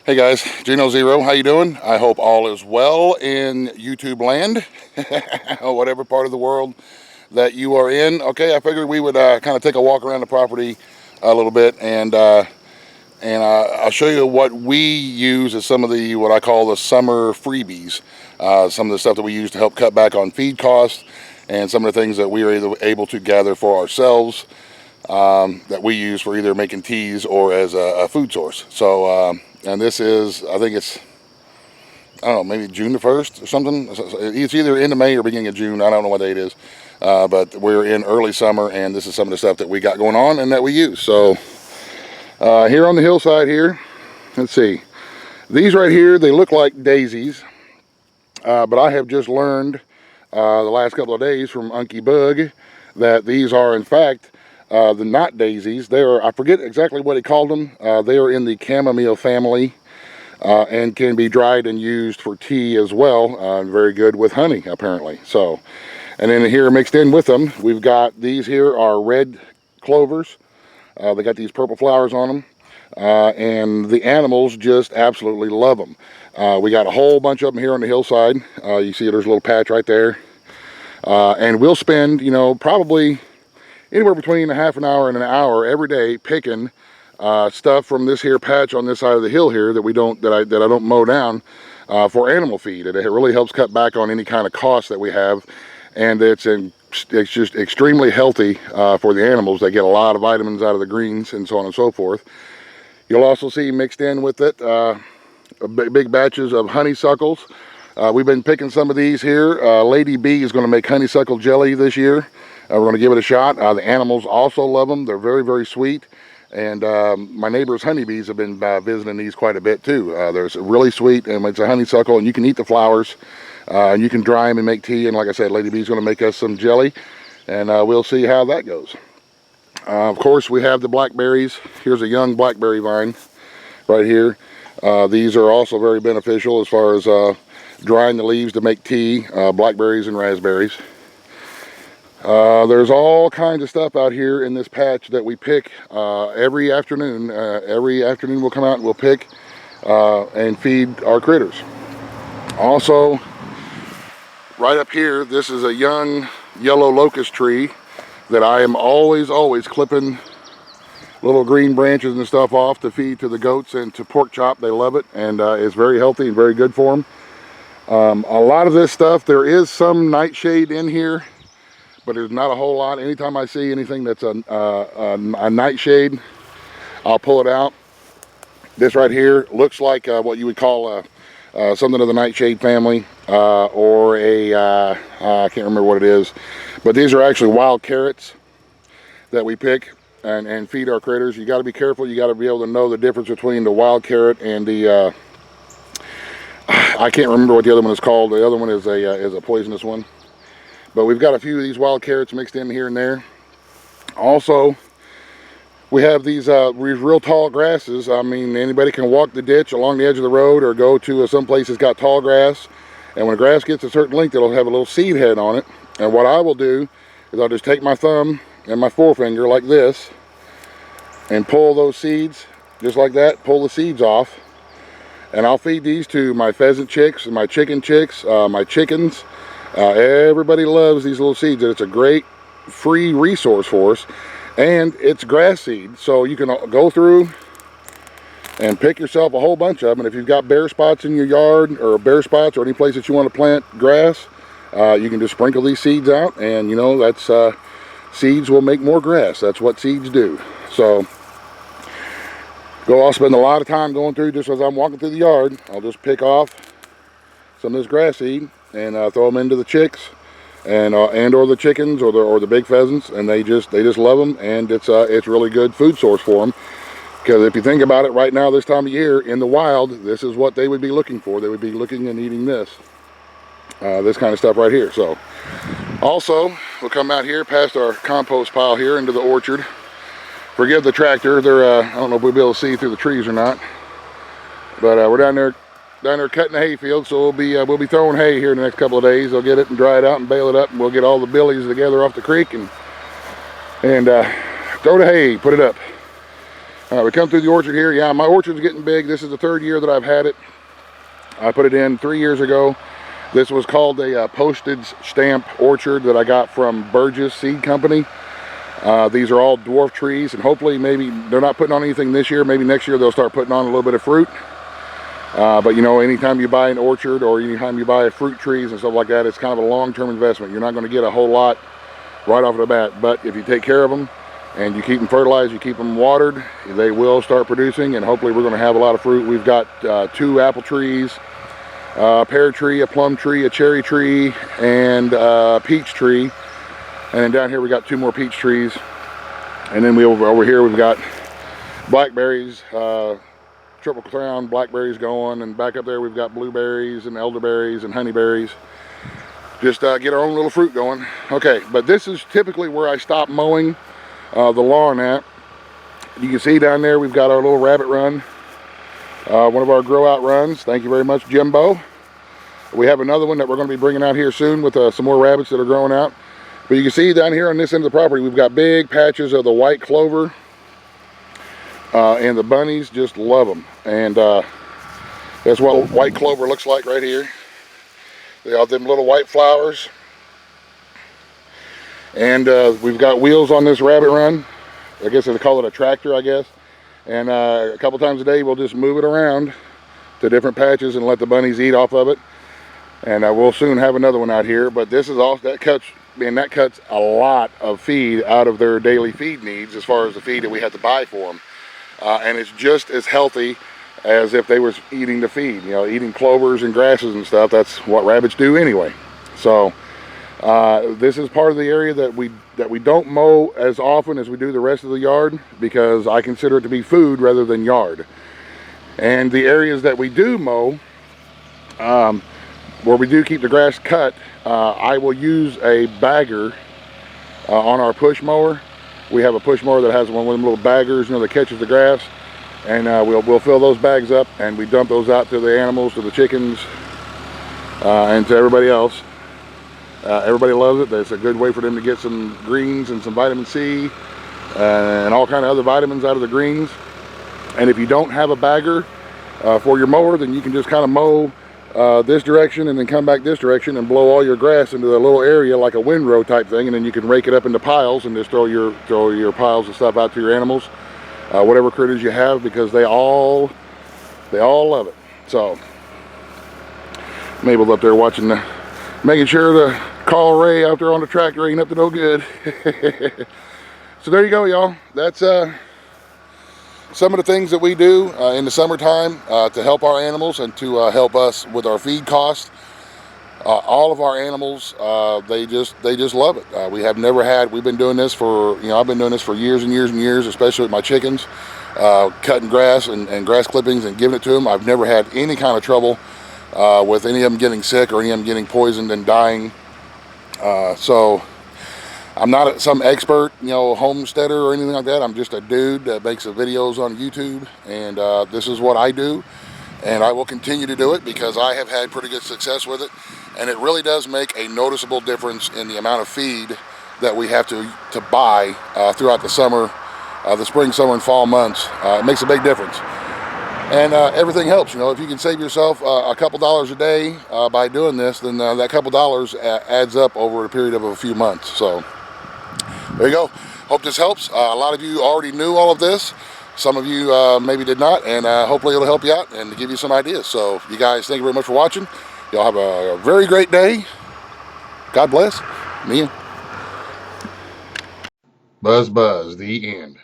Hey guys, Geno Zero, how you doing? I hope all is well in YouTube land, or whatever part of the world that you are in. Okay, I figured we would kind of take a walk around the property a little bit, and I'll show you what we use as some of the what I call the summer freebies. Some of the stuff that we use to help cut back on feed costs, and some of the things that we are able to gather for ourselves that we use for either making teas or as a food source. So. And this is, I think it's, I don't know, maybe June the 1st or something. It's either end of May or beginning of June. I don't know what day it is. But we're in early summer, and this is some of the stuff that we got going on and that we use. So here on the hillside here, let's see. These right here, they look like daisies. But I have just learned the last couple of days from Unky Bug that these are, in fact, the knot daisies. They are, I forget exactly what he called them. They are in the chamomile family and can be dried and used for tea as well. Very good with honey, apparently. So, and then here mixed in with them, we've got these here are red clovers. They got these purple flowers on them. And the animals just absolutely love them. We got a whole bunch of them here on the hillside. You see there's a little patch right there. And we'll spend, you know, probably anywhere between a half an hour and an hour every day picking stuff from this here patch on this side of the hill here that I don't mow down for animal feed. It really helps cut back on any kind of cost that we have, and it's just extremely healthy for the animals. They get a lot of vitamins out of the greens and so on and so forth. You'll also see mixed in with it big batches of honeysuckles. We've been picking some of these here. Lady Bee is going to make honeysuckle jelly this year. We're going to give it a shot. The animals also love them. They're very, very sweet. And my neighbor's honeybees have been visiting these quite a bit too. They're really sweet, and it's a honeysuckle, and you can eat the flowers. And you can dry them and make tea. And like I said, Lady Bee's going to make us some jelly, and we'll see how that goes. Of course, we have the blackberries. Here's a young blackberry vine right here. These are also very beneficial as far as drying the leaves to make tea, blackberries and raspberries. There's all kinds of stuff out here in this patch that we pick every afternoon. Every afternoon we'll come out and we'll pick and feed our critters. Also, right up here, this is a young yellow locust tree that I am always clipping little green branches and stuff off to feed to the goats and to pork chop. They love it, and it's very healthy and very good for them. A lot of this stuff, there is some nightshade in here, but there's not a whole lot. Anytime I see anything that's a nightshade, I'll pull it out. This right here looks like what you would call something of the nightshade family, or a, I can't remember what it is, but these are actually wild carrots that we pick and feed our critters. You got to be careful. You got to be able to know the difference between the wild carrot and the, I can't remember what the other one is called. The other one is a poisonous one. But we've got a few of these wild carrots mixed in here and there. Also, we have these real tall grasses. I mean, anybody can walk the ditch along the edge of the road or go to some place that's got tall grass. And when the grass gets a certain length, it'll have a little seed head on it. And what I will do is I'll just take my thumb and my forefinger like this and pull those seeds, just like that, pull the seeds off. And I'll feed these to my pheasant chicks and my chicken chicks, my chickens. Everybody loves these little seeds, and it's a great free resource for us. And it's grass seed, so you can go through and pick yourself a whole bunch of them. And if you've got bare spots in your yard, or bare spots, or any place that you want to plant grass, you can just sprinkle these seeds out, and you know, that's seeds will make more grass. That's what seeds do. So I'll spend a lot of time going through, just as I'm walking through the yard, I'll just pick off some of this grass seed and throw them into the chicks and or the chickens or the big pheasants, and they just love them, and it's really good food source for them. Because if you think about it, right now this time of year in the wild, this is what they would be looking for. They would be looking and eating this kind of stuff right here. So also, we'll come out here past our compost pile here into the orchard. Forgive the tractor. I don't know if we'll be able to see through the trees or not, but we're down there cutting the hay field, so we'll be throwing hay here in the next couple of days. They'll get it and dry it out and bale it up, and we'll get all the billies together off the creek and throw the hay, put it up. All right, we come through the orchard here. Yeah, my orchard's getting big. This is the 3rd year that I've had it. I put it in 3 years ago. This was called a postage stamp orchard that I got from Burgess Seed Company. These are all dwarf trees, and hopefully maybe they're not putting on anything this year. Maybe next year they'll start putting on a little bit of fruit. But you know, anytime you buy an orchard or anytime you buy fruit trees and stuff like that, it's kind of a long-term investment. You're not going to get a whole lot right off the bat, but if you take care of them and you keep them fertilized, you keep them watered, they will start producing, and hopefully we're going to have a lot of fruit. We've got 2 apple trees, a pear tree, a plum tree, a cherry tree, and a peach tree. And then down here we got 2 more peach trees. And then over here we've got blackberries, triple crown blackberries going, and back up there we've got blueberries and elderberries and honeyberries. Just get our own little fruit going. Okay, but this is typically where I stop mowing the lawn at. You can see down there we've got our little rabbit run, one of our grow out runs. Thank you very much, Jimbo. We have another one that we're going to be bringing out here soon with some more rabbits that are growing out. But you can see down here on this end of the property we've got big patches of the white clover, and the bunnies just love them. And that's what white clover looks like right here. They have them little white flowers. And we've got wheels on this rabbit run. I guess they call it a tractor, I guess. And a couple times a day we'll just move it around to different patches and let the bunnies eat off of it. And we'll soon have another one out here. But this is also, that cuts a lot of feed out of their daily feed needs as far as the feed that we have to buy for them. And it's just as healthy as if they were eating the feed, you know, eating clovers and grasses and stuff. That's what rabbits do anyway. So this is part of the area that we don't mow as often as we do the rest of the yard, because I consider it to be food rather than yard. And the areas that we do mow, where we do keep the grass cut, I will use a bagger on our push mower. We have a push mower that has one of them little baggers, you know, that catches the grass. And we'll fill those bags up and we dump those out to the animals, to the chickens, and to everybody else. Everybody loves it. It's a good way for them to get some greens and some vitamin C and all kind of other vitamins out of the greens. And if you don't have a bagger for your mower, then you can just kind of mow this direction and then come back this direction and blow all your grass into a little area like a windrow type thing, and then you can rake it up into piles and just throw your piles of stuff out to your animals, whatever critters you have, because they all love it. So Mabel's up there watching making sure the Carl Ray out there on the tractor ain't up to no good. So there you go, y'all. That's some of the things that we do in the summertime to help our animals and to help us with our feed costs. All of our animals, they just love it. We've been doing this for, I've been doing this for years and years and years, especially with my chickens, cutting grass and grass clippings and giving it to them. I've never had any kind of trouble with any of them getting sick or any of them getting poisoned and dying. So I'm not some expert, homesteader or anything like that. I'm just a dude that makes videos on YouTube, and this is what I do, and I will continue to do it because I have had pretty good success with it, and it really does make a noticeable difference in the amount of feed that we have to buy throughout the summer, the spring, summer, and fall months. It makes a big difference. And everything helps, if you can save yourself a couple dollars a day by doing this, then that couple dollars adds up over a period of a few months. So there you go. Hope this helps. A lot of you already knew all of this. Some of you maybe did not, and hopefully it'll help you out and give you some ideas. So you guys, thank you very much for watching. Y'all have a very great day. God bless. Mia. Buzz, buzz, the end.